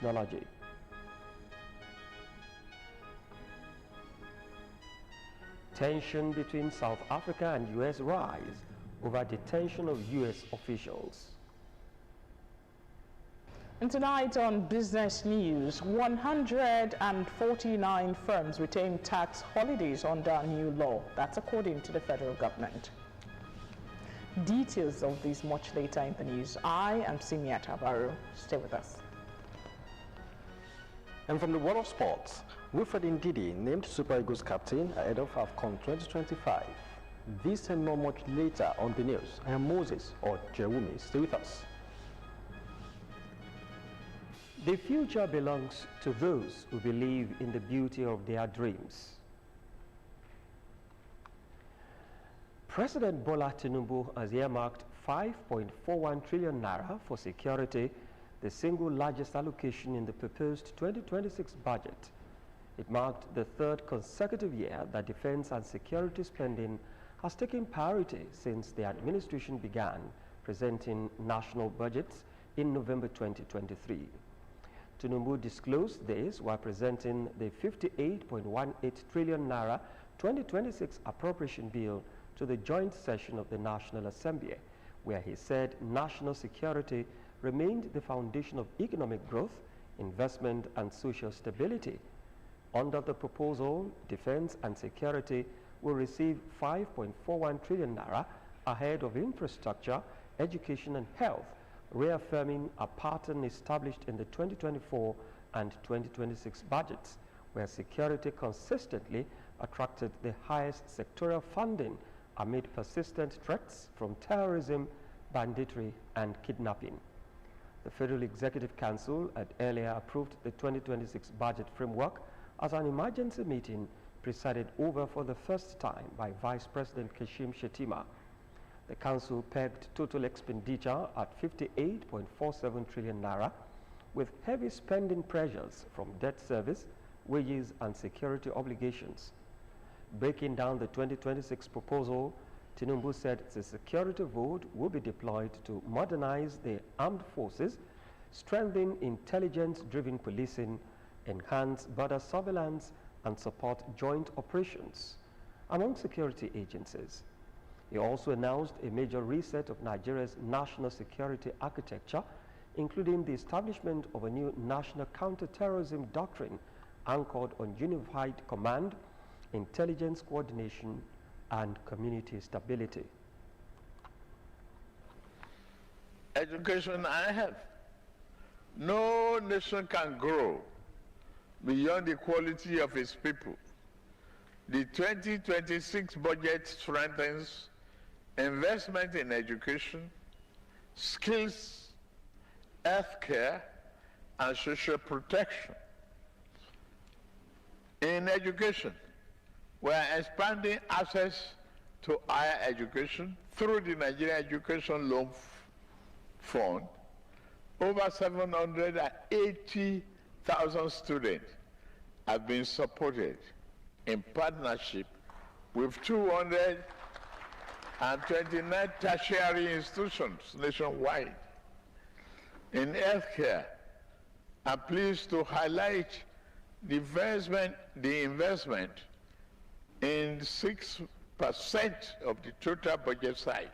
technology. Tension between South Africa and U.S. rise over detention of U.S. officials. And tonight on Business News, 149 firms retain tax holidays under new law. That's according to the federal government. Details of this much later in the news. I am Simia Tabaru. Stay with us. And from the world of sports, Wilfred Ndidi named Super Eagles captain ahead of AFCON 2025. This and more much later on the news. I am Moses or Jewumi. Stay with us. The future belongs to those who believe in the beauty of their dreams. President Bola Tinubu has earmarked 5.41 trillion naira for security, the single largest allocation in the proposed 2026 budget. It marked the third consecutive year that defense and security spending has taken priority since the administration began presenting national budgets in November 2023. Tinubu disclosed this while presenting the 58.18 trillion naira 2026 appropriation bill to the joint session of the National Assembly, where he said national security remained the foundation of economic growth, investment, and social stability. Under the proposal, defense and security will receive 5.41 trillion naira ahead of infrastructure, education, and health, reaffirming a pattern established in the 2024 and 2026 budgets, where security consistently attracted the highest sectoral funding amid persistent threats from terrorism, banditry, and kidnapping. The Federal Executive Council had earlier approved the 2026 budget framework as an emergency meeting presided over for the first time by Vice President Kashim Shettima. The Council pegged total expenditure at 58.47 trillion naira, with heavy spending pressures from debt service, wages, and security obligations. Breaking down the 2026 proposal, Tinubu said the security vote will be deployed to modernize the armed forces, strengthen intelligence-driven policing, enhance border surveillance, and support joint operations among security agencies. He also announced a major reset of Nigeria's national security architecture, including the establishment of a new national counter-terrorism doctrine anchored on unified command, intelligence coordination, and community stability. Education and health. No nation can grow beyond the quality of its people. The 2026 budget strengthens investment in education, skills, healthcare, and social protection. In education, we are expanding access to higher education through the Nigerian Education Loan Fund. Over 780,000 students have been supported in partnership with 229 tertiary institutions nationwide. In healthcare, I'm pleased to highlight the investment in 6% of the total budget size.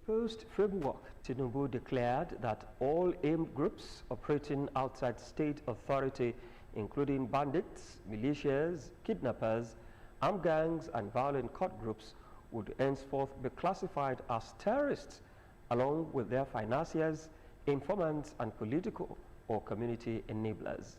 Post-framework, Tinubu declared that all aimed groups operating outside state authority, including bandits, militias, kidnappers, armed gangs, and violent court groups, would henceforth be classified as terrorists, along with their financiers, informants, and political or community enablers.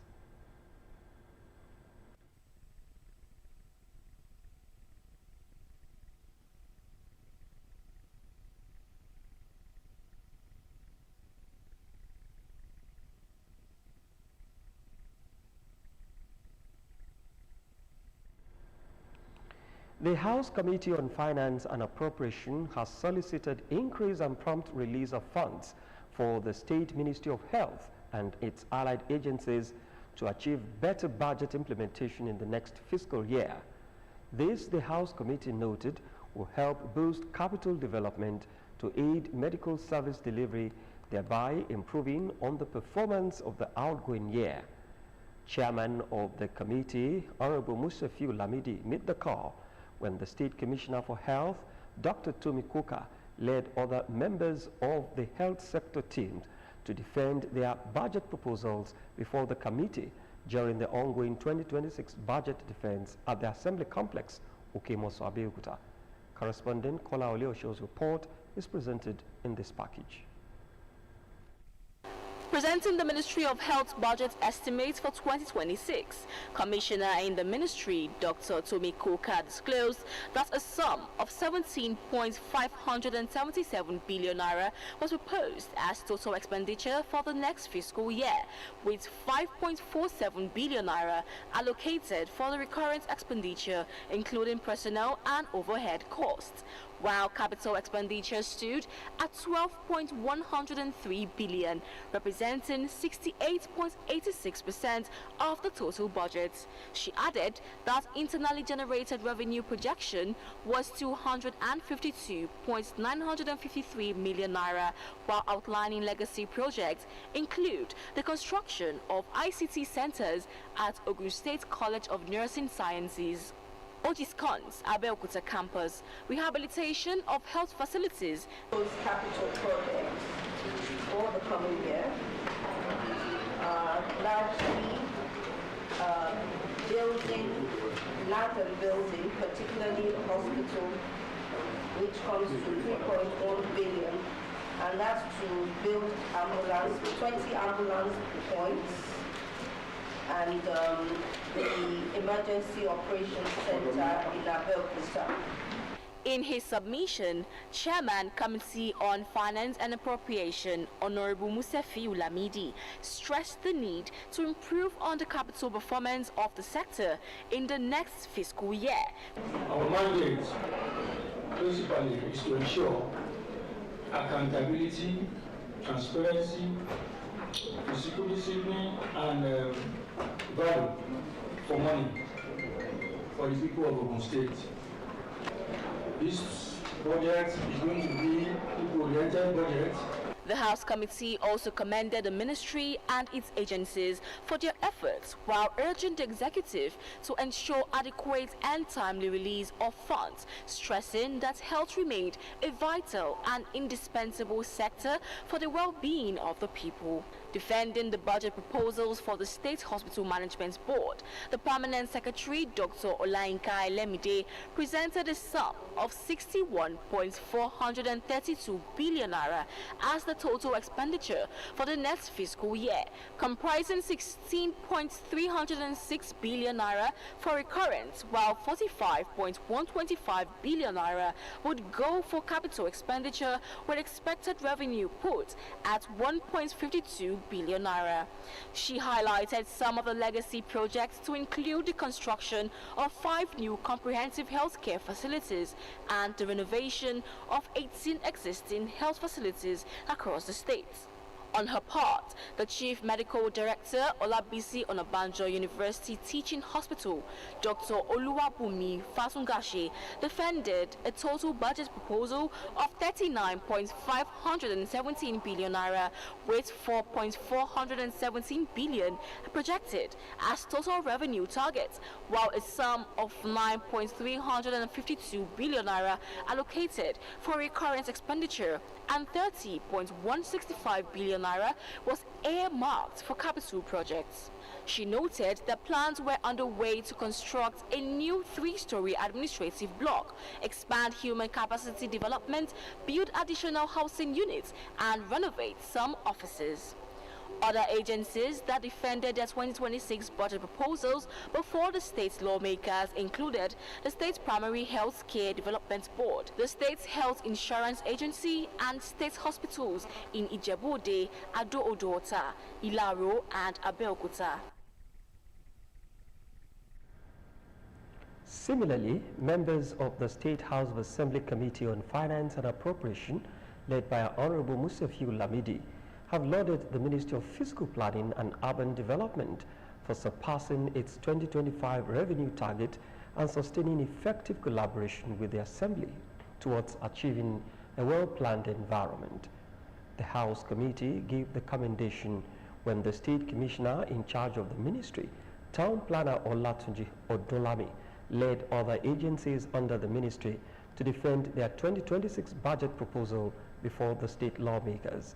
The House Committee on Finance and Appropriation has solicited increase and prompt release of funds for the State Ministry of Health and its allied agencies to achieve better budget implementation in the next fiscal year. This, the House Committee noted, will help boost capital development to aid medical service delivery thereby improving on the performance of the outgoing year. Chairman of the committee, Honorable Musafiu Lamidi, made the call when the State Commissioner for Health, Dr. Tomi Kuka, led other members of the health sector teams to defend their budget proposals before the committee during the ongoing 2026 budget defense at the Assembly Complex, Okemoso, Abeokuta. Correspondent Kola Oleosho's report is presented in this package. Presenting the Ministry of Health budget estimates for 2026, Commissioner in the Ministry, Dr. Tomi Kuka, disclosed that a sum of 17.577 billion naira was proposed as total expenditure for the next fiscal year, with 5.47 billion naira allocated for the recurrent expenditure, including personnel and overhead costs, while capital expenditure stood at 12.103 billion, representing 68.86% of the total budget. She added that internally generated revenue projection was 252.953 million naira, while outlining legacy projects include the construction of ICT centers at Ogun State College of Nursing Sciences, Otiscons, Abeokuta campus, rehabilitation of health facilities. Those capital projects for the coming year are largely building, land and building, particularly the hospital, which comes to 3.1 billion, and that's to build 20 ambulance points, and the Emergency Operations Center in Abeokuta. In his submission, Chairman Committee on Finance and Appropriation, Honorable Musafiu Lamidi, stressed the need to improve on the capital performance of the sector in the next fiscal year. Our mandate principally is to ensure accountability, transparency, fiscal discipline, and value for money for the people of Ogun State. This budget is going to be people-oriented budget. The House Committee also commended the ministry and its agencies for their efforts, while urging the executive to ensure adequate and timely release of funds, stressing that health remained a vital and indispensable sector for the well-being of the people. Defending the budget proposals for the State Hospital Management Board, the Permanent Secretary, Dr. Olainka Lemide, presented a sum of 61.432 billion naira as the total expenditure for the next fiscal year, comprising 16.306 billion naira for recurrent, while 45.125 billion naira would go for capital expenditure, with expected revenue put at 1.52 billion naira. She highlighted some of the legacy projects to include the construction of 5 new comprehensive healthcare facilities and the renovation of 18 existing health facilities across the state. On her part, the Chief Medical Director, Olabisi Onabanjo University Teaching Hospital, Dr. Oluwabumi Fasungashi, defended a total budget proposal of 39.517 billion naira, with 4.417 billion projected as total revenue target, while a sum of 9.352 billion naira allocated for recurrent expenditure and 30.165 billion naira was earmarked for capital projects. She noted that plans were underway to construct a new 3-story administrative block, expand human capacity development, build additional housing units, and renovate some offices. Other agencies that defended their 2026 budget proposals before the state's lawmakers included the State Primary Health Care Development Board, the State's Health Insurance Agency, and state hospitals in Ijebu-Ode, Ado-Odota, Ilaro, and Abeokuta. Similarly, members of the State House of Assembly Committee on Finance and Appropriation, led by Honorable Musafiu Lamidi, have lauded the Ministry of Fiscal Planning and Urban Development for surpassing its 2025 revenue target and sustaining effective collaboration with the Assembly towards achieving a well-planned environment. The House Committee gave the commendation when the State Commissioner in charge of the ministry, Town Planner Olatunji Odolami, led other agencies under the ministry to defend their 2026 budget proposal before the state lawmakers.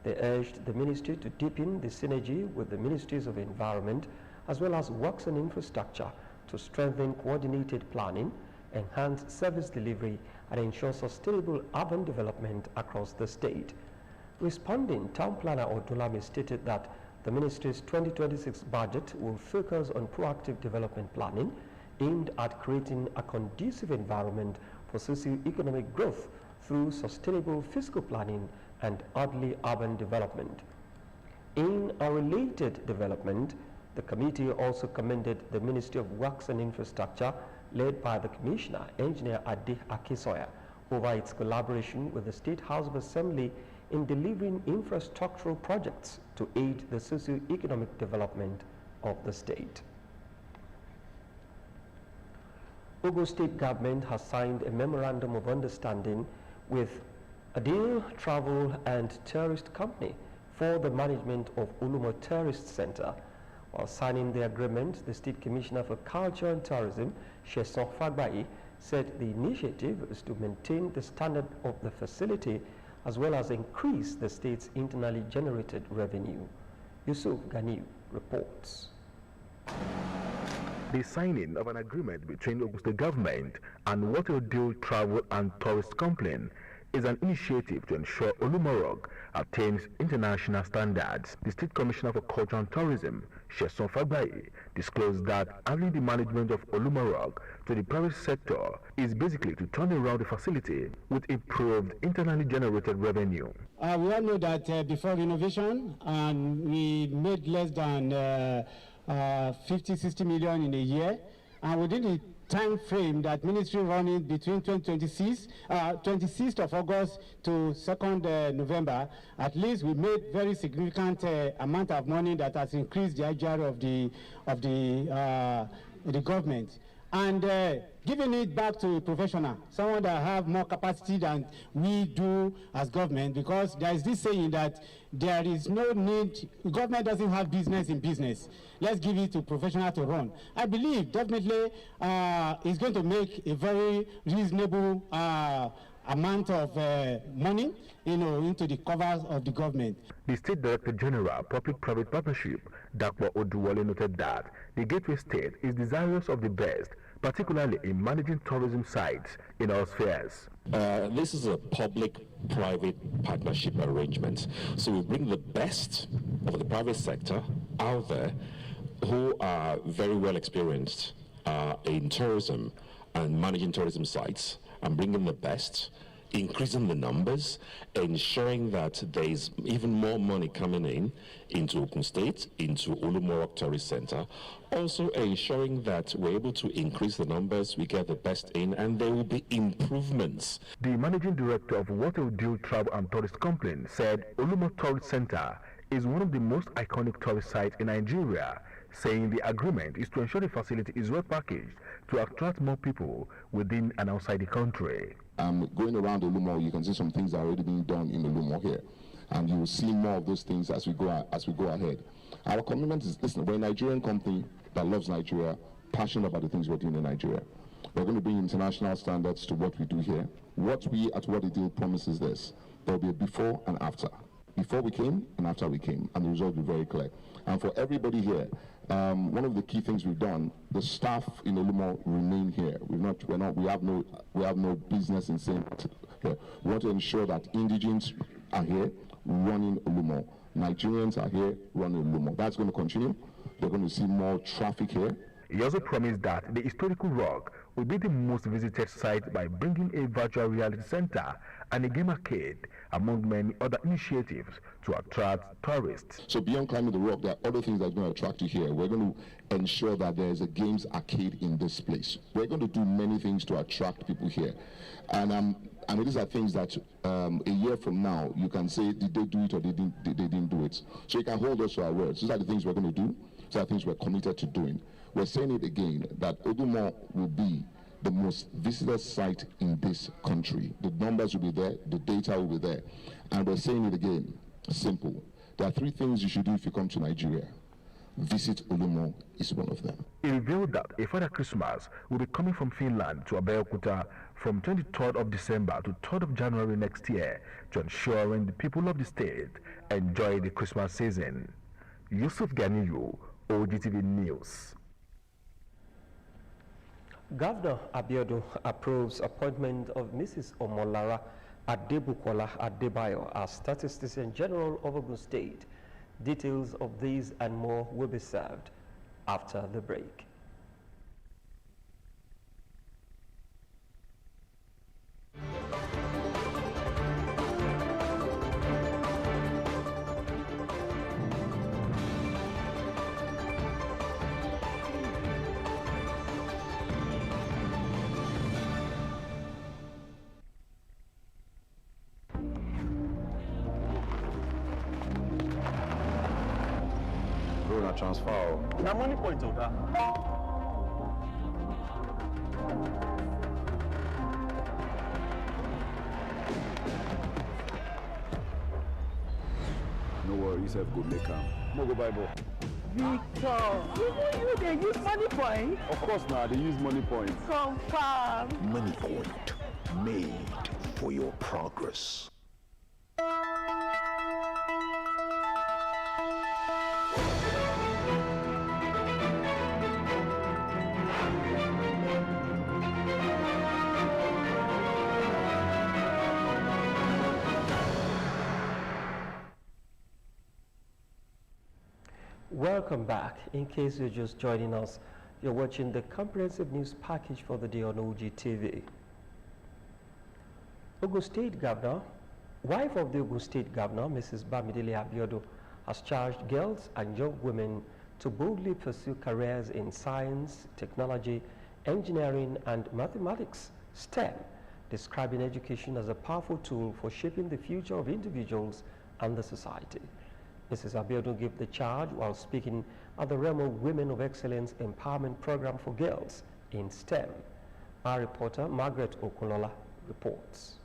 They urged the ministry to deepen the synergy with the Ministries of Environment as well as Works and Infrastructure to strengthen coordinated planning, enhance service delivery, and ensure sustainable urban development across the state. Responding, Town Planner Odolami stated that the ministry's 2026 budget will focus on proactive development planning aimed at creating a conducive environment for socio-economic growth through sustainable fiscal planning and orderly urban development. In a related development, the committee also commended the Ministry of Works and Infrastructure, led by the Commissioner, Engineer Ade Akisoya, over its collaboration with the State House of Assembly in delivering infrastructural projects to aid the socio-economic development of the state. Ogun State Government has signed a memorandum of understanding with Adil Travel and Tourist Company for the management of Ulumo Tourist Center. While signing the agreement, the State Commissioner for Culture and Tourism, Sheson Fagbai, said the initiative is to maintain the standard of the facility as well as increase the state's internally generated revenue. Yusuf Ganiu reports. The signing of an agreement between Ogun State Government and Adil Travel and Tourist Company is an initiative to ensure Olumorog attains international standards. The State Commissioner for Culture and Tourism, Sheson Fagbai, disclosed that handing the management of Olumorog to the private sector is basically to turn around the facility with improved internally generated revenue. We all know that before renovation, we made less than 50-60 million in a year, and within the time frame that ministry running between 26th of August to 2nd November, at least we made very significant amount of money that has increased the IGR of the government. And giving it back to a professional, someone that have more capacity than we do as government, because there is this saying that there is no need, government doesn't have business in business. Let's give it to professional to run. I believe definitely it's going to make a very reasonable amount of money, into the covers of the government. The State Director General, Public-Private Partnership, Dr. Oduwole, noted that the Gateway State is desirous of the best, particularly in managing tourism sites in all spheres. This is a public-private partnership arrangement. So we bring the best of the private sector out there who are very well experienced in tourism and managing tourism sites, and bringing the best, increasing the numbers, ensuring that there is even more money coming into Ogun State, into Olumorok Tourist Center, also ensuring that we're able to increase the numbers, we get the best in, and there will be improvements. The managing director of Adil Travel and Tourist Company said Olumorok Tourist Center is one of the most iconic tourist sites in Nigeria, saying the agreement is to ensure the facility is well packaged to attract more people within and outside the country. Going around Olumo, you can see some things that are already being done in Olumo here, and you will see more of those things as we go ahead. Our commitment is, listen, we're a Nigerian company that loves Nigeria, passionate about the things we're doing in Nigeria. We're going to bring international standards to what we do here. What we at Adil promises this: there will be a before and after. Before we came and after we came, and the result will be very clear. And for everybody here, one of the key things we've done, the staff in Olumo remain here. We have no business in saying here. We want to ensure that indigents are here running Olumo. Nigerians are here running Olumo. That's going to continue. You're going to see more traffic here. He also promised that the historical rock will be the most visited site by bringing a virtual reality center and a game arcade, among many other initiatives to attract tourists. So beyond climbing the rock, there are other things that are going to attract you here. We're going to ensure that there is a games arcade in this place. We're going to do many things to attract people here. And these are things that a year from now, you can say, did they do it or they didn't do it? So you can hold us to our words. These are the things we're going to do. These are things we're committed to doing. We're saying it again, that Odumo will be the most visited site in this country. The numbers will be there, the data will be there. And we're saying it again, simple. There are 3 things you should do if you come to Nigeria. Visit Olumo is one of them. He revealed that a Father Christmas will be coming from Finland to Abeokuta from 23rd of December to 3rd of January next year to ensuring the people of the state enjoy the Christmas season. Yusuf Ganiyu, Ogtv News. Governor Abiodun approves appointment of Mrs. Omolara Adebukola Adebayo as Statistician General of Ogun State. Details of these and more will be served after the break. Transfer. Now money point of that. No worry, yourself go make am. No go buy ball. Victor, even you they use money point? Of course now, they use money point. Confirm. Money point, made for your progress. Welcome back. In case you're just joining us, you're watching the comprehensive news package for the day on Ogtv. Ogun State Governor, wife of the Ogun State Governor, Mrs. Bamidele Abiodun, has charged girls and young women to boldly pursue careers in science, technology, engineering, and mathematics, STEM, describing education as a powerful tool for shaping the future of individuals and the society. Mrs. Abiodun gave the charge while speaking at the Remo Women of Excellence Empowerment Program for Girls in STEM. Our reporter, Margaret Okunola, reports.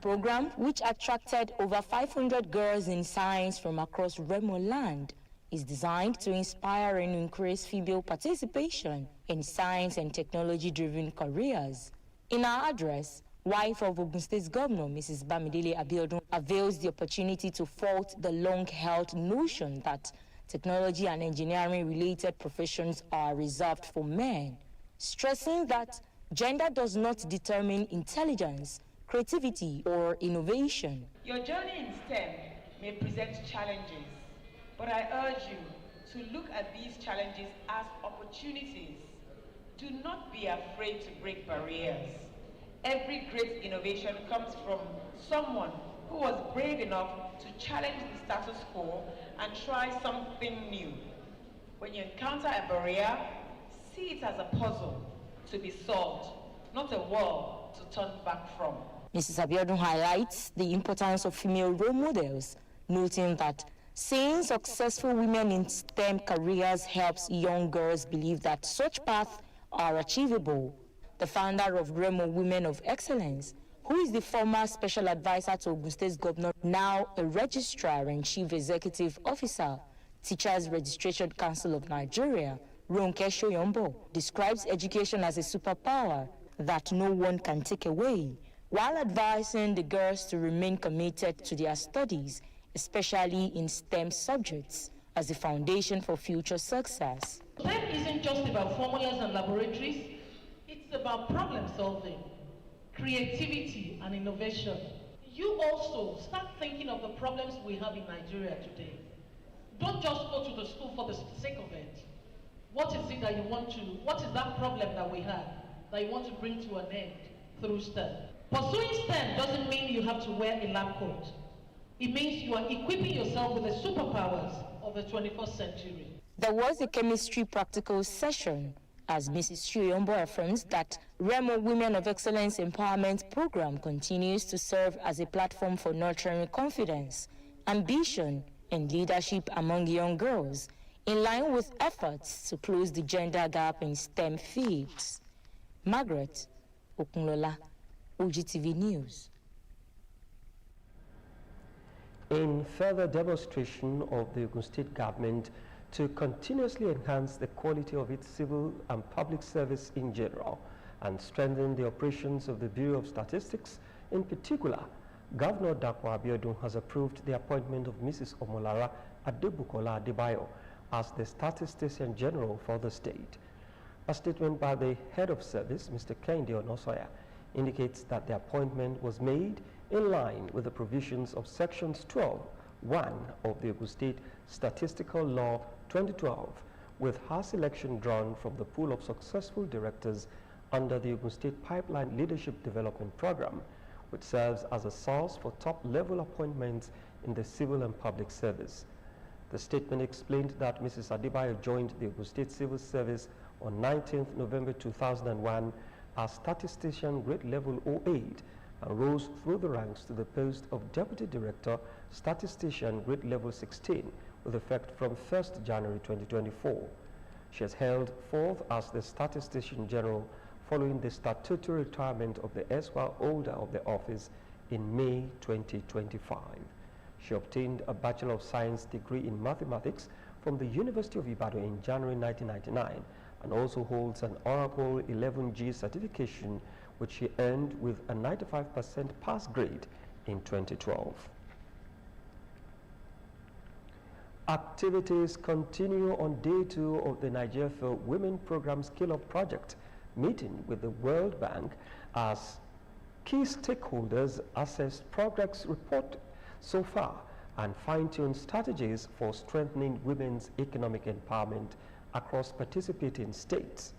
Program, which attracted over 500 girls in science from across Remo land, is designed to inspire and increase female participation in science and technology-driven careers. In her address, wife of Ogun State Governor, Mrs. Bamidele Abiodun, avails the opportunity to fault the long-held notion that technology and engineering-related professions are reserved for men, stressing that gender does not determine intelligence, creativity, or innovation. Your journey in STEM may present challenges, but I urge you to look at these challenges as opportunities. Do not be afraid to break barriers. Every great innovation comes from someone who was brave enough to challenge the status quo and try something new. When you encounter a barrier, see it as a puzzle to be solved, not a wall to turn back from. Mrs. Abiodun highlights the importance of female role models, noting that seeing successful women in STEM careers helps young girls believe that such paths are achievable. The founder of Remo Women of Excellence, who is the former special advisor to Ogun State Governor, now a registrar and chief executive officer, Teachers Registration Council of Nigeria, Ronke Shoyombo, describes education as a superpower that no one can take away, while advising the girls to remain committed to their studies, especially in STEM subjects, as a foundation for future success. STEM isn't just about formulas and laboratories. It's about problem solving, creativity, and innovation. You also start thinking of the problems we have in Nigeria today. Don't just go to the school for the sake of it. What is it that you want to, what is that problem that we have that you want to bring to an end through STEM? Pursuing STEM doesn't mean you have to wear a lab coat. It means you are equipping yourself with the superpowers of the 21st century. There was a chemistry practical session, as Mrs. Shoyombo affirms that Remo Women of Excellence Empowerment Program continues to serve as a platform for nurturing confidence, ambition, and leadership among young girls, in line with efforts to close the gender gap in STEM fields. Margaret Okunlola, Ogtv News. In further demonstration of the Ogun State government to continuously enhance the quality of its civil and public service in general and strengthen the operations of the Bureau of Statistics in particular, Governor Dapo Abiodun has approved the appointment of Mrs. Omolara Adebukola Adebayo as the Statistician General for the state. A statement by the head of service, Mr. Kehinde Onosoya, indicates that the appointment was made in line with the provisions of Sections 12(1) of the Ogun State Statistical Law 2012, with her selection drawn from the pool of successful directors under the Ogun State Pipeline Leadership Development Program, which serves as a source for top-level appointments in the civil and public service. The statement explained that Mrs. Adebayo joined the Ogun State Civil Service on 19th November 2001 as Statistician Grade Level 08 and rose through the ranks to the post of Deputy Director, Statistician Grade Level 16 with effect from 1st January 2024. She has held forth as the Statistician General following the statutory retirement of the erstwhile holder of the office in May 2025. She obtained a Bachelor of Science degree in Mathematics from the University of Ibadan in January 1999 and also holds an Oracle 11G certification, which she earned with a 95% pass grade in 2012. Activities continue on day 2 of the Nigeria for Women Program Scale-Up Project meeting with the World Bank as key stakeholders assess progress report so far and fine-tune strategies for strengthening women's economic empowerment across participating states.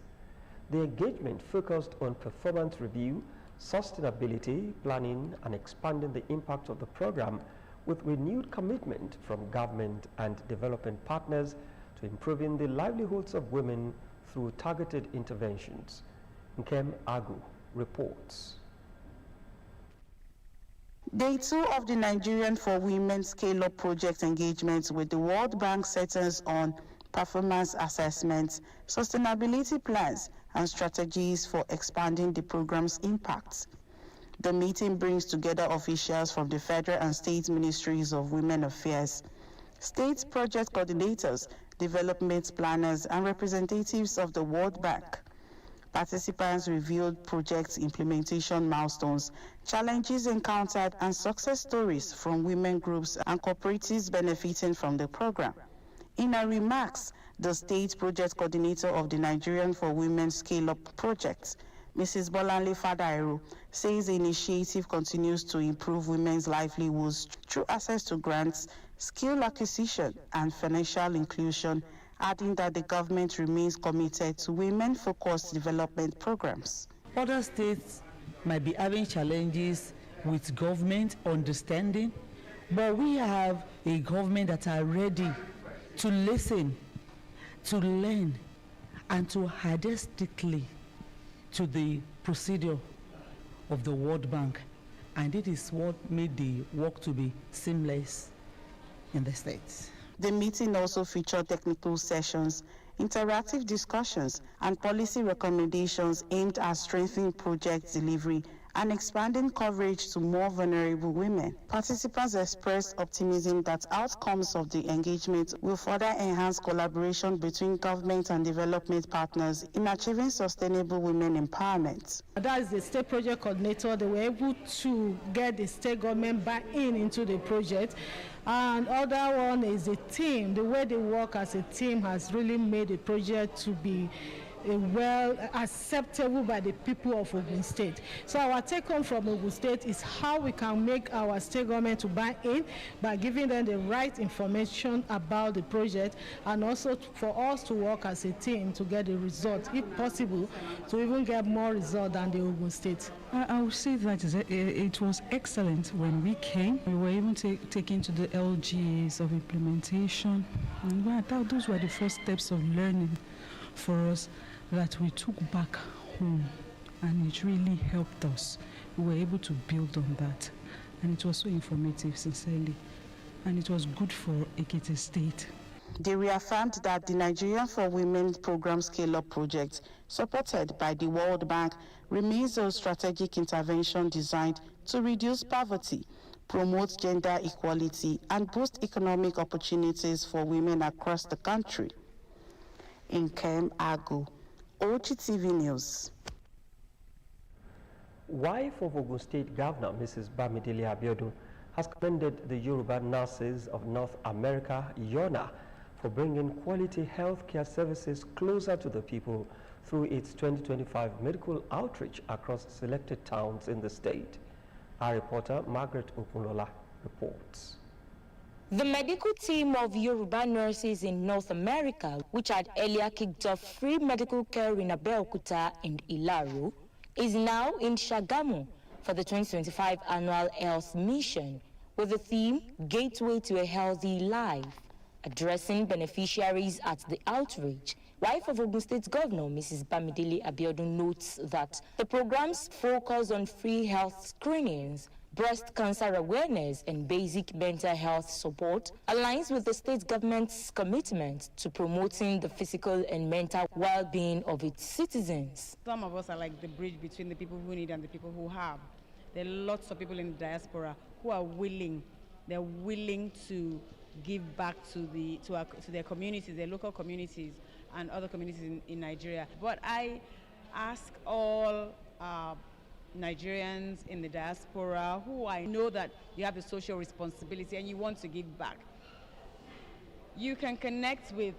The engagement focused on performance review, sustainability, planning, and expanding the impact of the program with renewed commitment from government and development partners to improving the livelihoods of women through targeted interventions. Nkem Agu reports. Day 2 of the Nigerian for Women Scale-Up Project engagement with the World Bank centers on performance assessments, sustainability plans, and strategies for expanding the program's impact. The meeting brings together officials from the federal and state ministries of women affairs, state project coordinators, development planners, and representatives of the World Bank. Participants reviewed project implementation milestones, challenges encountered, and success stories from women groups and cooperatives benefiting from the program. In her remarks, the state project coordinator of the Nigerian for Women Scale-Up Project, Mrs. Bolanle Fadairo, says the initiative continues to improve women's livelihoods through access to grants, skill acquisition, and financial inclusion, adding that the government remains committed to women-focused development programs. Other states might be having challenges with government understanding, but we have a government that are ready to listen, to learn, and to adhere strictly to the procedure of the World Bank. And it is what made the work to be seamless in the states. The meeting also featured technical sessions, interactive discussions, and policy recommendations aimed at strengthening project delivery and expanding coverage to more vulnerable women. Participants expressed optimism that outcomes of the engagement will further enhance collaboration between government and development partners in achieving sustainable women empowerment. That is the state project coordinator. They were able to get the state government buy-in into the project. And other one is the team. The way they work as a team has really made the project to be well acceptable by the people of Ogun State. So our take home from Ogun State is how we can make our state government to buy in by giving them the right information about the project, and also for us to work as a team to get the result, if possible, to even get more result than the Ogun State. I would say that it was excellent when we came. We were even taken to the LGAs of implementation, and those were the first steps of learning for us that we took back home, and it really helped us. We were able to build on that, and it was so informative, sincerely, and it was good for Ekiti State. They reaffirmed that the Nigerian for Women Program Scale-Up project, supported by the World Bank, remains a strategic intervention designed to reduce poverty, promote gender equality, and boost economic opportunities for women across the country. In Kem Agu, Ogtv News. Wife of Ogun State Governor Mrs. Bamidele Abiodun has commended the Yoruba nurses of North America, YONA, for bringing quality healthcare services closer to the people through its 2025 medical outreach across selected towns in the state. Our reporter Margaret Okunola reports. The medical team of Yoruba nurses in North America, which had earlier kicked off free medical care in Abeokuta and Ilaro, is now in Shagamu for the 2025 annual health mission with the theme Gateway to a Healthy Life. Addressing beneficiaries at the outreach, wife of Ogun State Governor Mrs. Bamidele Abiodun notes that the program's focus on free health screenings, breast cancer awareness, and basic mental health support aligns with the state government's commitment to promoting the physical and mental well-being of its citizens. Some of us are like the bridge between the people who need and the people who have. There are lots of people in the diaspora who are willing, they're willing to give back to their communities, their local communities and other communities in Nigeria. But I ask all Nigerians in the diaspora who I know that you have a social responsibility and you want to give back. You can connect with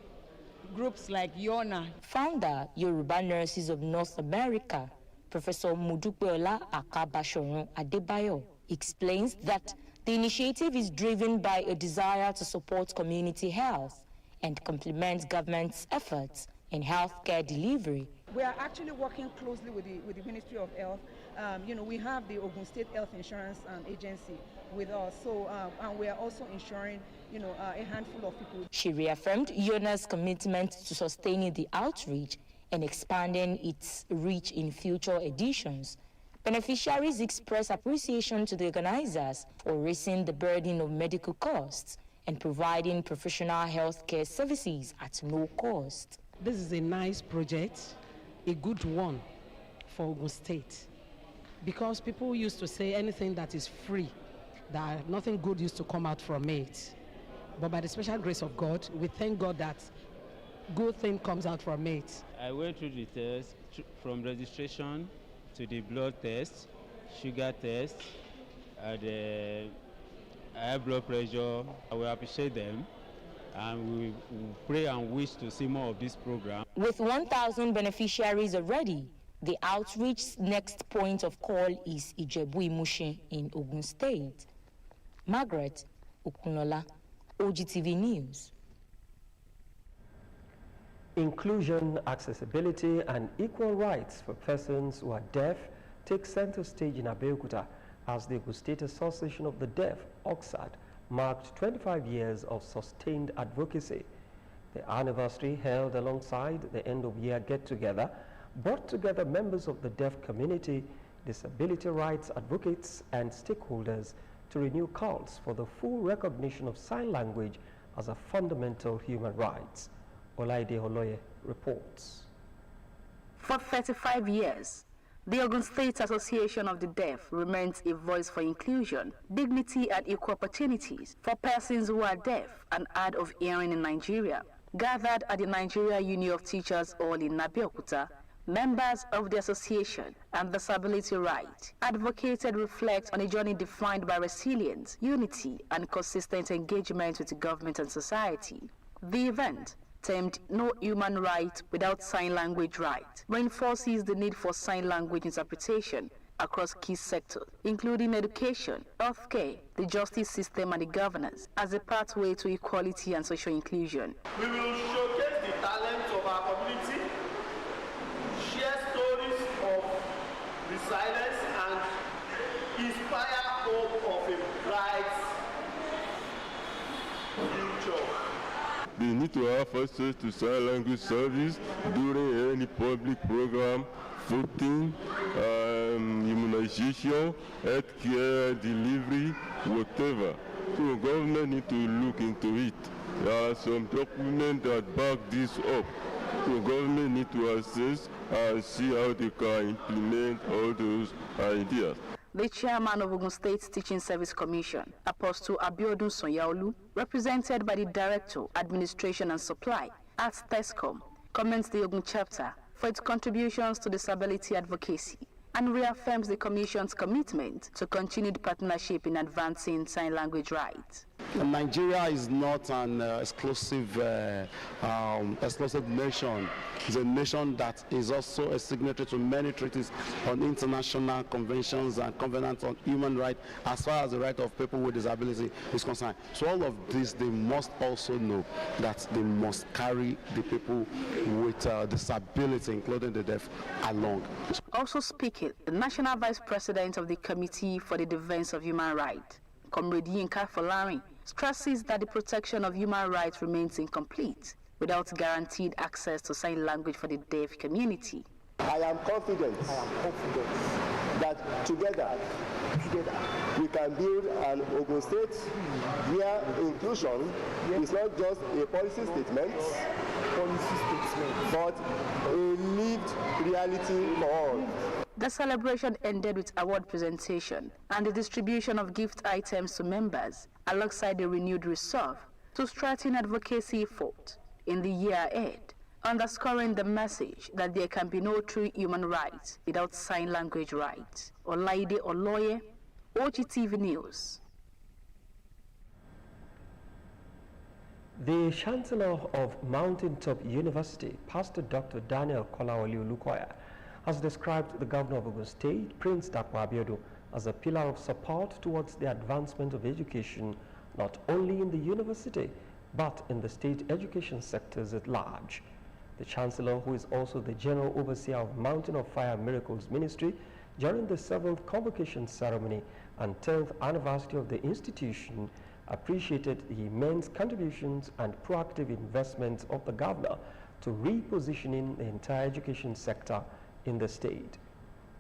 groups like YONA. Founder, Yoruba Nurses of North America, Professor Mudupeola Akabashorun Adebayo, explains that the initiative is driven by a desire to support community health and complement government's efforts in healthcare delivery. We are actually working closely with the Ministry of Health. We have the Ogun State Health Insurance Agency with us, so and we are also insuring, a handful of people. She reaffirmed YONA's commitment to sustaining the outreach and expanding its reach in future editions. Beneficiaries express appreciation to the organizers for raising the burden of medical costs and providing professional healthcare services at no cost. This is a nice project, a good one for Ogun State, because people used to say anything that is free, that nothing good used to come out from it. But by the special grace of God, we thank God that good thing comes out from it. I went through the test from registration to the blood test, sugar test, and high blood pressure. I will appreciate them, and we pray and wish to see more of this program. With 1,000 beneficiaries already, the outreach's next point of call is Ijebu-Imushin in Ogun State. Margaret Okunola, Ogtv News. Inclusion, accessibility, and equal rights for persons who are deaf take center stage in Abeokuta as the Ogun State Association of the Deaf, OXAD, marked 25 years of sustained advocacy. The anniversary, held alongside the end-of-year get-together, brought together members of the deaf community, disability rights advocates, and stakeholders to renew calls for the full recognition of sign language as a fundamental human right. Olaide Oloye reports. For 35 years, the Ogun State Association of the Deaf remains a voice for inclusion, dignity, and equal opportunities for persons who are deaf and hard of hearing in Nigeria. Gathered at the Nigeria Union of Teachers Hall in Abeokuta, members of the association and disability right advocated reflect on a journey defined by resilience, unity, and consistent engagement with the government and society. The event, termed No Human Right Without Sign Language Right, reinforces the need for sign language interpretation across key sectors, including education, healthcare, the justice system, and the governance, as a pathway to equality and social inclusion. We will showcase the talents of our community, share stories of resilience, and inspire hope of a bright future. They need to have access to sign language service during any public program, voting, immunization, healthcare delivery, whatever. So government need to look into it. There are some documents that back this up. So government need to assess and see how they can implement all those ideas. The chairman of Ogun State Teaching Service Commission, Apostle Abiodun Sonyaolu, represented by the Director, Administration and Supply at TESCOM, commends the Ogun chapter for its contributions to disability advocacy and reaffirms the Commission's commitment to continued partnership in advancing sign language rights. Nigeria is not an exclusive nation. It's a nation that is also a signatory to many treaties on international conventions and covenants on human rights as far as the right of people with disability is concerned. So all of this, they must also know that they must carry the people with disability, including the deaf, along. Also speaking, the National Vice President of the Committee for the Defense of Human Rights, Comrade Yinka Folari, stresses that the protection of human rights remains incomplete without guaranteed access to sign language for the deaf community. I am confident that together we can build an Ogun State where inclusion is not just a policy statement, but a lived reality for all. The celebration ended with award presentation and the distribution of gift items to members, alongside a renewed resolve to strengthen advocacy effort in the year ahead, underscoring the message that there can be no true human rights without sign language rights. Olaide Oloye, Ogtv News. The Chancellor of Mountaintop University, Pastor Dr. Daniel Kolawole Olukoya, has described the Governor of Ogun State, Prince Dapo Abiodun, as a pillar of support towards the advancement of education, not only in the university, but in the state education sectors at large. The Chancellor, who is also the General Overseer of Mountain of Fire Miracles Ministry, during the 7th convocation ceremony and 10th anniversary of the institution, appreciated the immense contributions and proactive investments of the Governor to repositioning the entire education sector in the state.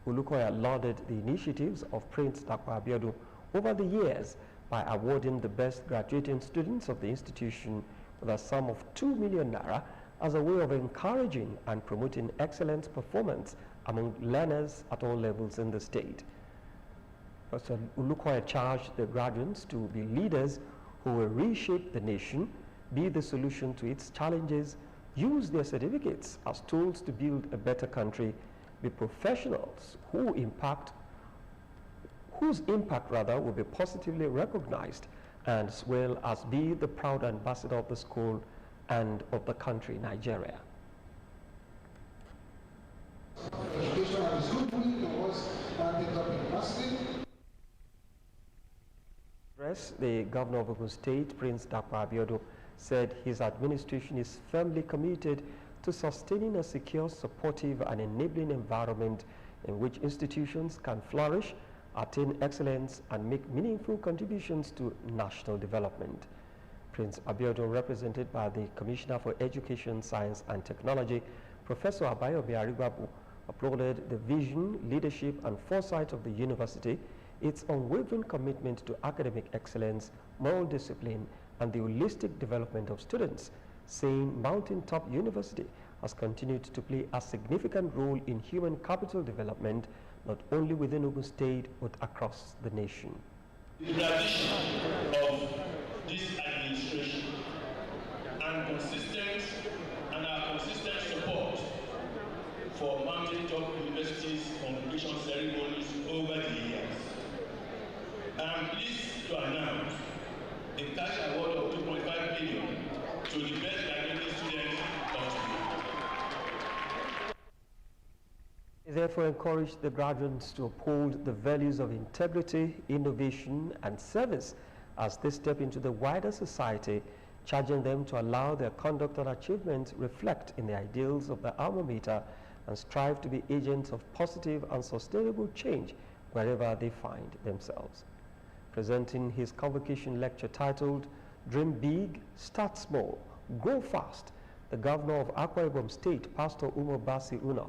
Olukoya lauded the initiatives of Prince Dapo Abiodun over the years by awarding the best graduating students of the institution with a sum of 2 million naira as a way of encouraging and promoting excellent performance among learners at all levels in the state. Professor Olukoya charged the graduates to be leaders who will reshape the nation, be the solution to its challenges, use their certificates as tools to build a better country, be professionals whose impact will be positively recognized, and as well as be the proud ambassador of the school and of the country, Nigeria. The Governor of Ogun State, Prince Dapo Abiodun, said his administration is firmly committed to sustaining a secure, supportive and enabling environment in which institutions can flourish, attain excellence and make meaningful contributions to national development. Prince Abiodun, represented by the Commissioner for Education, Science and Technology, Professor Abayomi Arigbabu, applauded the vision, leadership and foresight of the university, its unwavering commitment to academic excellence, moral discipline and the holistic development of students, saying Mountaintop University has continued to play a significant role in human capital development, not only within Ogun State, but across the nation. The tradition of this administration and our consistent support for Mountaintop University's convocation ceremonies over the years, I am pleased to announce a cash award of 2.5 billion to the best graduating students of today. He therefore encouraged the graduates to uphold the values of integrity, innovation, and service as they step into the wider society, charging them to allow their conduct and achievements reflect in the ideals of the alma mater and strive to be agents of positive and sustainable change wherever they find themselves. Presenting his convocation lecture titled Dream Big, Start Small, Grow Fast, the Governor of Akwa Ibom State, Pastor Umo Basi Una,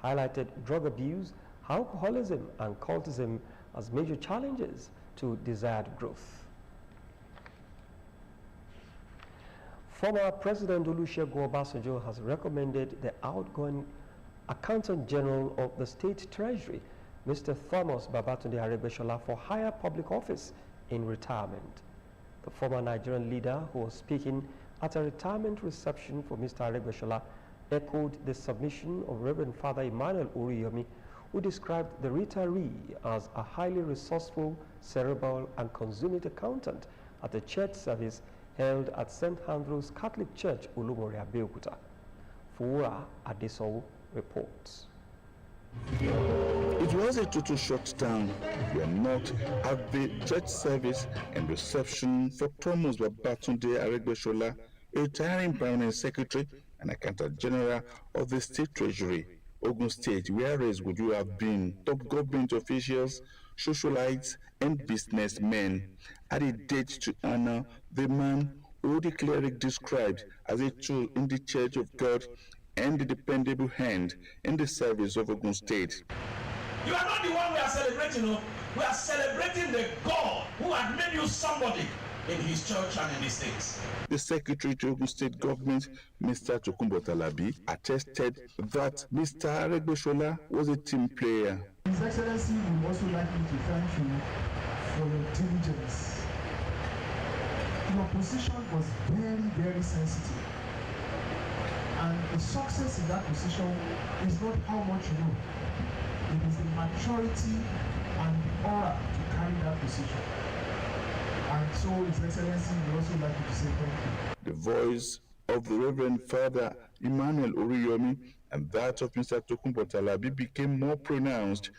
highlighted drug abuse, alcoholism and cultism as major challenges to desired growth. Former President Olusegun Obasanjo has recommended the outgoing Accountant General of the State Treasury, Mr. Thomas Babatunde Aregbesola, for higher public office in retirement. The former Nigerian leader, who was speaking at a retirement reception for Mr. Aregbesola, echoed the submission of Reverend Father Emmanuel Oriyomi, who described the retiree as a highly resourceful, cerebral, and consummate accountant at a church service held at St. Andrew's Catholic Church, Olumori, Abeokuta. Fura Adesowo reports. It was a total shutdown. We are not at the church service and reception for Thomas Babatunde Aregbesola, a retiring permanent secretary and accountant general of the State Treasury, Ogun State. Where else would you have been? Top government officials, socialites, and businessmen had a date to honor the man who the cleric described as a tool in the Church of God and the dependable hand in the service of Ogun State. You are not the one we are celebrating. No? We are celebrating the God who had made you somebody in his church and in his state. The Secretary to Ogun State Government, Mr. Tokunbo Talabi, attested that Mr. Aregbesola was a team player. His Excellency, we would also like me to thank you for your diligence. Your position was very, very sensitive. And the success in that position is not how much you know. It is the maturity and the aura to carry that position. And so, His Excellency, we also like you to say thank you. The voice of the Reverend Father Emmanuel Oriyomi and that of Mr. Tokunbo Talabi became more pronounced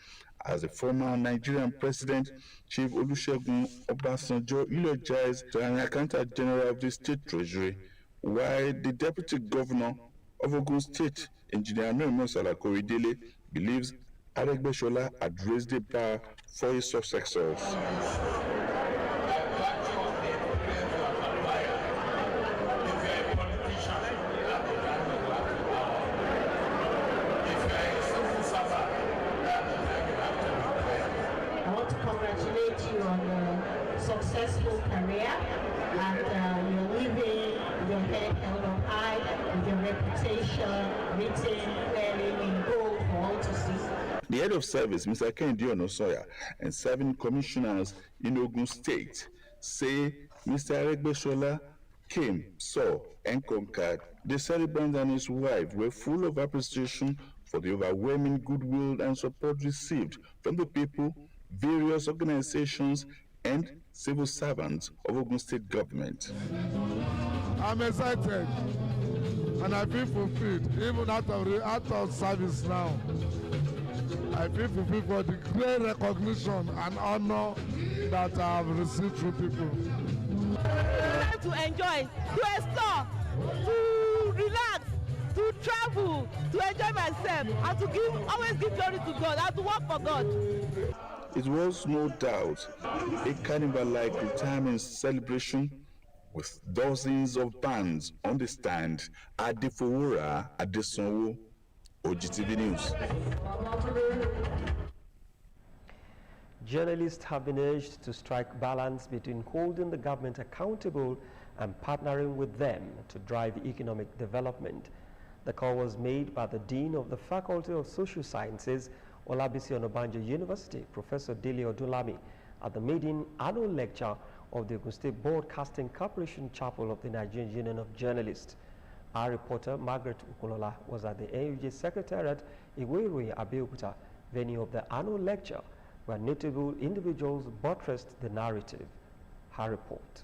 as the former Nigerian President, Chief Olusegun Obasanjo, eulogized an Accountant General of the State Treasury, while the Deputy Governor of Ogun State, Engineer Noemo Salakoridele, believes Aregbesola had raised the bar for his successors. Successful career, and you're living your head held up high with your reputation written clearly in gold for all to see. The head of service, Mr. Kennedy Onosoya, and 7 commissioners in Ogun State say Mr. Aregbesola came, saw, and conquered. The celebrant and his wife were full of appreciation for the overwhelming goodwill and support received from the people, various organizations, and civil servants of Ogun State government. I'm excited and I feel fulfilled, even out of service now. I feel fulfilled for the great recognition and honor that I have received through people. To enjoy, to explore, to relax, to travel, to enjoy myself, and to always give glory to God, and to work for God. It was no doubt a carnival-like retirement celebration with dozens of bands on the stand at the Fura at the Sonwo. Ogtv News. Journalists have been urged to strike balance between holding the government accountable and partnering with them to drive economic development. The call was made by the Dean of the Faculty of Social Sciences, Olabisi Onabanjo University, Professor Dele Odulami, at the maiden annual lecture of the Ogun State Broadcasting Corporation Chapel of the Nigerian Union of Journalists. Our reporter, Margaret Ukulola, was at the AUJ Secretariat, Iweroye, Abeokuta, venue of the annual lecture, where notable individuals buttressed the narrative. Her report.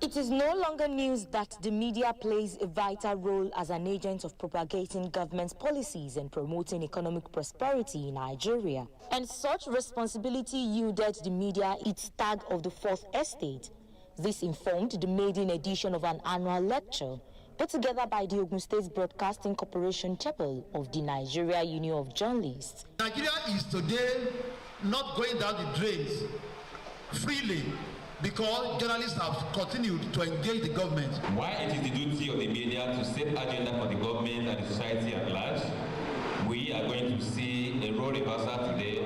It is no longer news that the media plays a vital role as an agent of propagating government policies and promoting economic prosperity in Nigeria. And such responsibility yielded the media its tag of the Fourth Estate. This informed the maiden edition of an annual lecture put together by the Ogun State Broadcasting Corporation Chapel of the Nigeria Union of Journalists. Nigeria is today not going down the drains freely, because journalists have continued to engage the government. While it is the duty of the media to set agenda for the government and the society at large, we are going to see a role reversal today.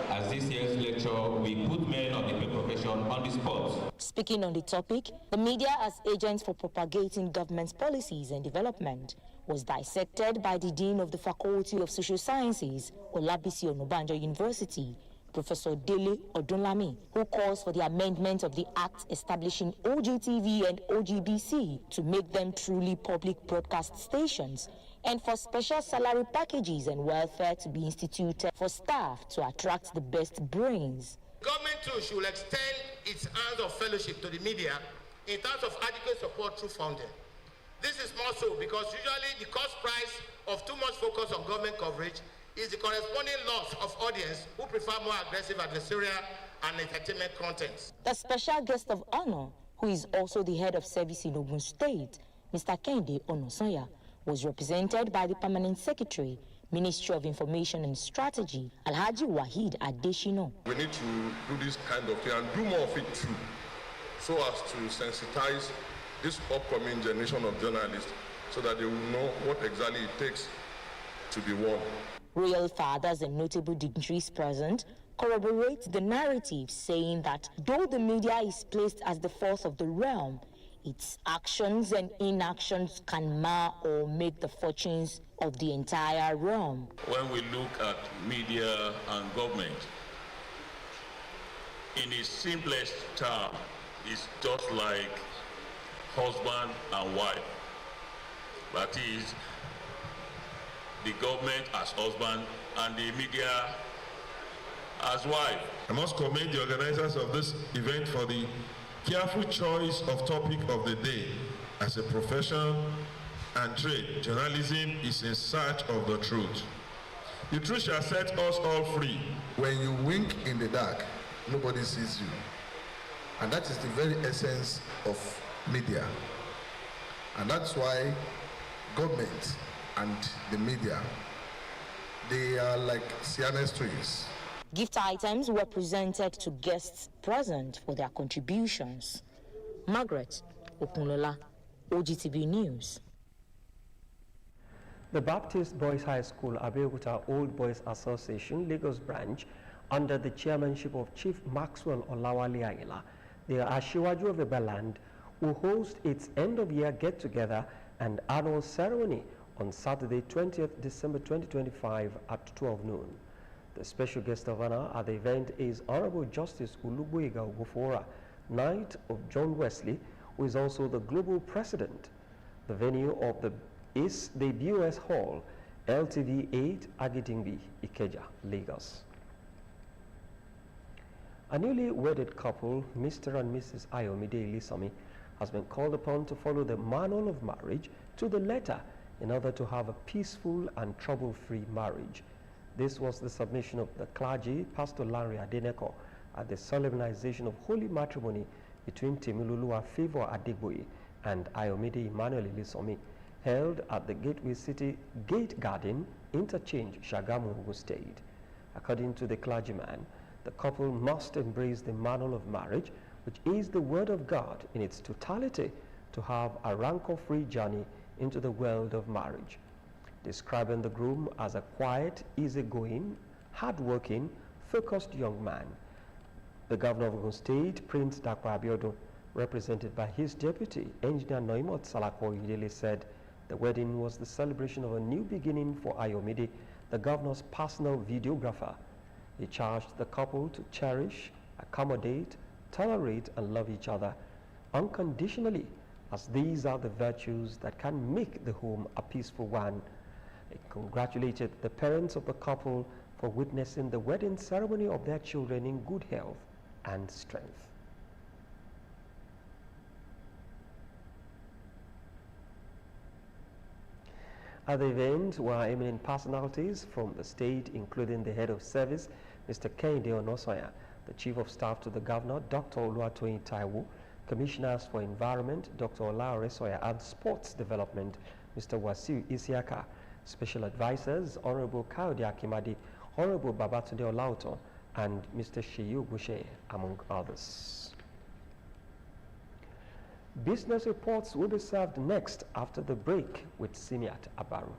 As this year's lecture, we put men of the profession on the spot. Speaking on the topic, the media as agents for propagating government's policies and development was dissected by the Dean of the Faculty of Social Sciences, Olabisi Onabanjo University, Professor Dele Odunlami, who calls for the amendment of the Act establishing Ogtv and OGBC to make them truly public broadcast stations, and for special salary packages and welfare to be instituted for staff to attract the best brains. Government too should extend its hands of fellowship to the media in terms of adequate support through funding. This is more so because usually the cost price of too much focus on government coverage is the corresponding loss of audience who prefer more aggressive adversarial and entertainment content. The special guest of honor, who is also the head of service in Ogun State, Mr. Kehinde Onosanya, was represented by the Permanent Secretary, Ministry of Information and Strategy, Alhaji Wahid Adeshino. We need to do this kind of thing and do more of it too, so as to sensitize this upcoming generation of journalists so that they will know what exactly it takes to be one. Royal fathers and notable dignitaries present corroborate the narrative, saying that though the media is placed as the force of the realm, its actions and inactions can mar or make the fortunes of the entire realm. When we look at media and government, in its simplest term, it's just like husband and wife. That is, the government as husband and the media as wife. I must commend the organizers of this event for the careful choice of topic of the day. As a profession and trade, journalism is in search of the truth. The truth shall set us all free. When you wink in the dark, nobody sees you. And that is the very essence of media. And that's why government and the media, they are like Siamese twins. Gift items were presented to guests present for their contributions. Margaret Okunlola, Ogtv News. The Baptist Boys High School Abeokuta Old Boys Association Lagos branch, under the chairmanship of Chief Maxwell Olawale Ayila, the Ashiwaju of Ibaland, will host its end-of-year get-together and annual ceremony on Saturday, 20th December 2025 at 12 noon. The special guest of honor at the event is Honorable Justice Ulubuiga Ogufora, Knight of John Wesley, who is also the global president. The venue of is the BOS Hall, LTV 8, Agitingbi, Ikeja, Lagos. A newly wedded couple, Mr. and Mrs. Ayomide Ilisami, has been called upon to follow the manual of marriage to the letter in order to have a peaceful and trouble-free marriage. This was the submission of the clergy, Pastor Larry Adeneko, at the solemnization of holy matrimony between Temiloluwa Favor Adegboye and Ayomide Emmanuel Ilisomi, held at the Gateway City Gate Garden, Interchange, Shagamu, Ogun State. According to the clergyman, the couple must embrace the manual of marriage, which is the Word of God in its totality, to have a rancor-free journey into the world of marriage. Describing the groom as a quiet, easygoing, hard-working, focused young man, the governor of Ogun State, Prince Dakwa Abiodun, represented by his deputy, Engineer Noimot Salako Idele, said the wedding was the celebration of a new beginning for Ayomide, the governor's personal videographer. He charged the couple to cherish, accommodate, tolerate, and love each other unconditionally, as these are the virtues that can make the home a peaceful one. He congratulated the parents of the couple for witnessing the wedding ceremony of their children in good health and strength. At the event were eminent personalities from the state, including the head of service, Mr. Kehinde Onosanya, the chief of staff to the governor, Dr. Oluwatoyin Taiwo, commissioners for environment, Dr. Olaore Soya, and sports development, Mr. Wasiu Isiaka, special advisors, Honorable Kayode Akimade, Honorable Babatunde Olauto, and Mr. Sheyu Gushe, among others. Business reports will be served next after the break with Simiat Abaru.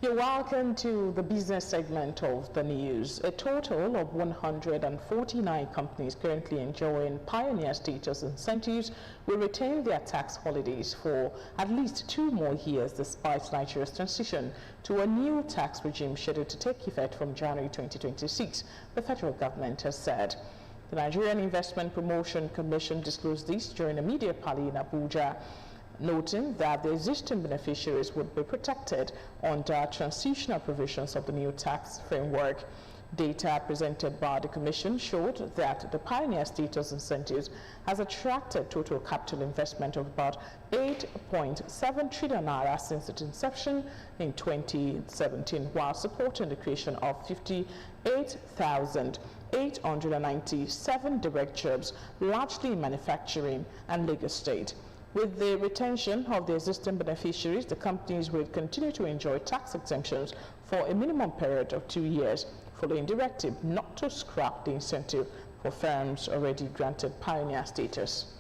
You're welcome to the business segment of the news. A total of 149 companies currently enjoying pioneer status incentives will retain their tax holidays for at least 2 more years despite Nigeria's transition to a new tax regime scheduled to take effect from January 2026, the federal government has said. The Nigerian Investment Promotion Commission disclosed this during a media party in Abuja, noting that the existing beneficiaries would be protected under transitional provisions of the new tax framework. Data presented by the Commission showed that the pioneer status incentives has attracted total capital investment of about 8.7 trillion naira since its inception in 2017, while supporting the creation of 58,897 direct jobs, largely in manufacturing and Lagos State. With the retention of the existing beneficiaries, the companies will continue to enjoy tax exemptions for a minimum period of 2 years, following directive not to scrap the incentive for firms already granted pioneer status.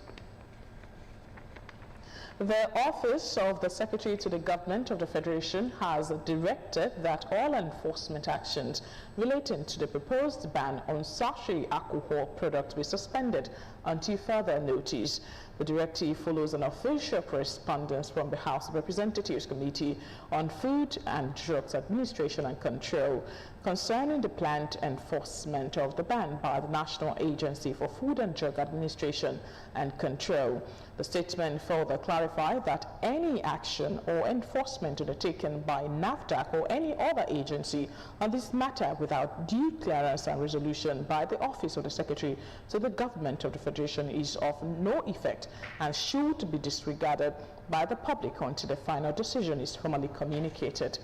The Office of the Secretary to the Government of the Federation has directed that all enforcement actions relating to the proposed ban on sachet alcohol products be suspended until further notice. The directive follows an official correspondence from the House of Representatives Committee on Food and Drugs Administration and Control concerning the planned enforcement of the ban by the National Agency for Food and Drug Administration and Control. The statement further clarified that any action or enforcement undertaken by NAFDAC or any other agency on this matter without due clearance and resolution by the Office of the Secretary to the Government of the Federation is of no effect and should be disregarded by the public until the final decision is formally communicated.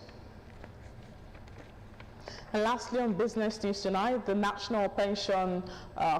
And lastly, on business news tonight, the National Pension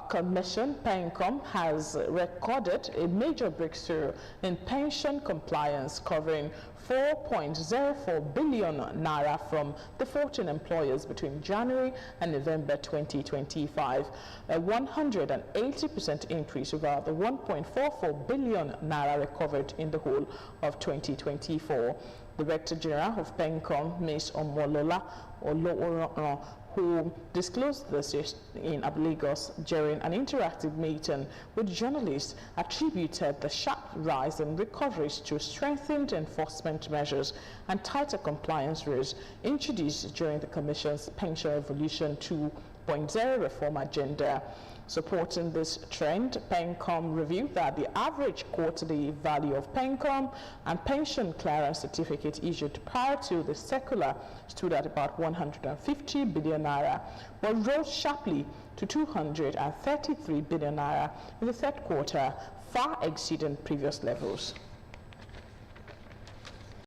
Commission, PENCOM, has recorded a major breakthrough in pension compliance, covering 4.04 billion naira from the 14 employers between January and November 2025, a 180% increase over the 1.44 billion naira recovered in the whole of 2024. Director General of PENCOM, Ms. Omolola Oloworan, who disclosed this in Lagos during an interactive meeting with journalists, attributed the sharp rise in recoveries to strengthened enforcement measures and tighter compliance rules introduced during the Commission's Pension Revolution 2.0 reform agenda. Supporting this trend, PENCOM reviewed that the average quarterly value of PENCOM and pension clearance certificate issued prior to the circular stood at about 150 billion naira, but rose sharply to 233 billion naira in the third quarter, far exceeding previous levels.